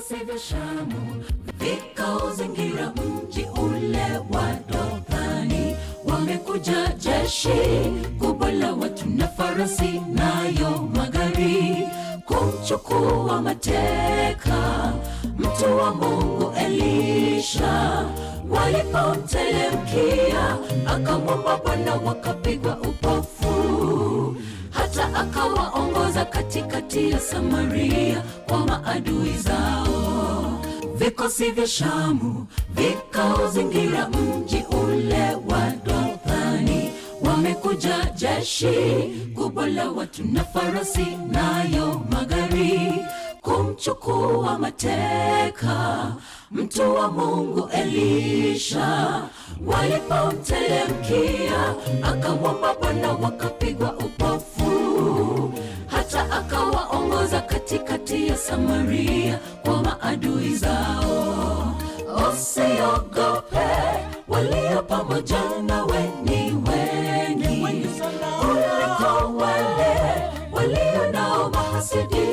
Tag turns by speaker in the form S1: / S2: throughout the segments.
S1: Vikosi vya Shamu vikauzingira mji ule wa Dothani. Wamekuja jeshi kubwa la watu na farasi nayo magari, kumchukua mateka mtu wa Mungu Elisha. Walipomteremkia akamwomba Bwana, wakapigwa upofu, hata akawaongoza katikati ya Samaria kwa maadui zao. Vikosi vya Shamu vikauzingira mji ule wa Dothani. Wamekuja jeshi kubwa la watu na farasi nayo magari, kumchukua mateka mtu wa Mungu Elisha. Walipomteremkia akamwomba Bwana, wakapigwa upofu, hata akawaongoza katikati ya Samaria kwa maadui zao. Usiogope, walio pamoja nawe ni wengi kuliko wale walio nao mahasidi.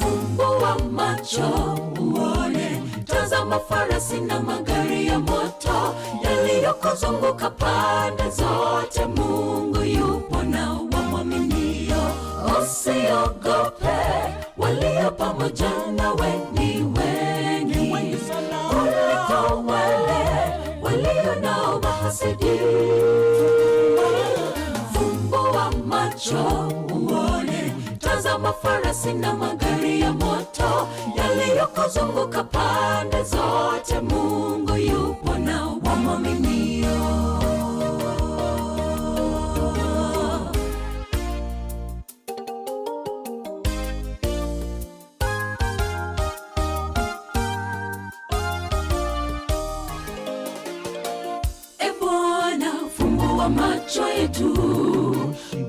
S1: Fumbua macho uone, tazama farasi na magari ya moto yaliyokuzunguka pande zote. Mungu yupo na wamwaminio. Usiogope, walio pamoja nawe ni wengi kuliko wale walio nao mahasidi. Fumbua macho uone, tazama farasi na magari ya moto yaliyokuzunguka pande zote. Mungu yupo na wamwaminio. Macho yetu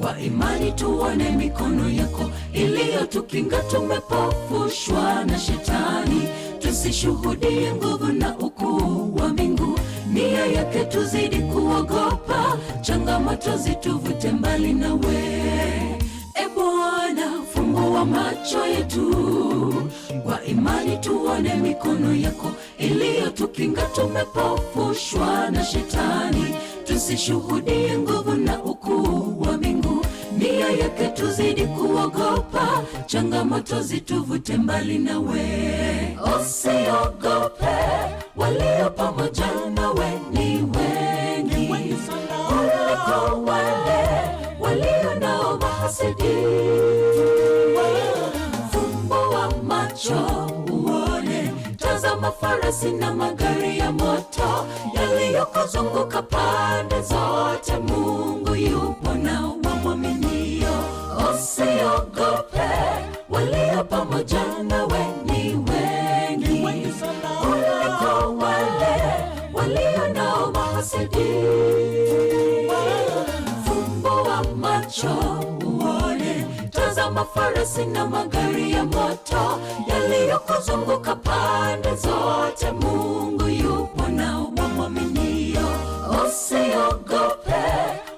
S1: kwa imani tuone mikono yako iliyotukinga. Tumepofushwa na shetani, tusishuhudie nguvu na ukuu wa mbingu. Nia yake tuzidi kuogopa, changamoto zituvute mbali nawe. E Bwana, fungua macho yetu kwa imani tuone mikono yako iliyotukinga. Tumepofushwa na shetani, tusishuhudie nguvu na ukuu wa mbingu. Nia yake tuzidi kuogopa, changamoto zituvute mbali nawe. Usiogope, walio pamoja nawe ni wengi kuliko wale walio nao mahasidi. Fumbua macho uone, tazama farasi na magari ya moto yaliyokuzunguka pande zote. Mungu yupo na wamwaminio. Usiogope, walio pamoja nawe ni wengi kuliko wale walio nao mahasidi. Fumbua macho uone, tazama farasi na magari ya moto yaliyokuzunguka pande zote. Mungu yupo na wamwaminio. Usiogope,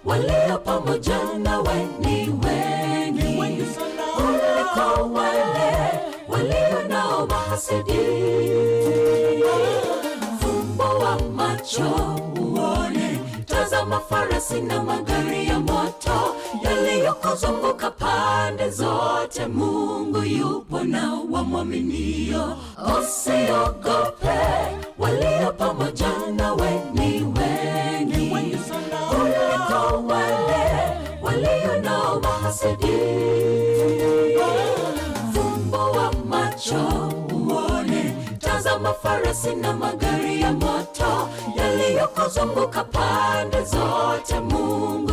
S1: walio pamoja nawe ni wengi kuliko wale walio nao mahasidi. Fumbua macho uone, tazama farasi na magari ya moto yaliyokuzunguka pande zote. Mungu yupo na wamwaminio. Usiogope, walio pamoja nawe ni wengi kuliko wale walio nao mahasidi. Fumbua macho uone, tazama farasi na magari ya moto yaliyokuzunguka pande zote. Mungu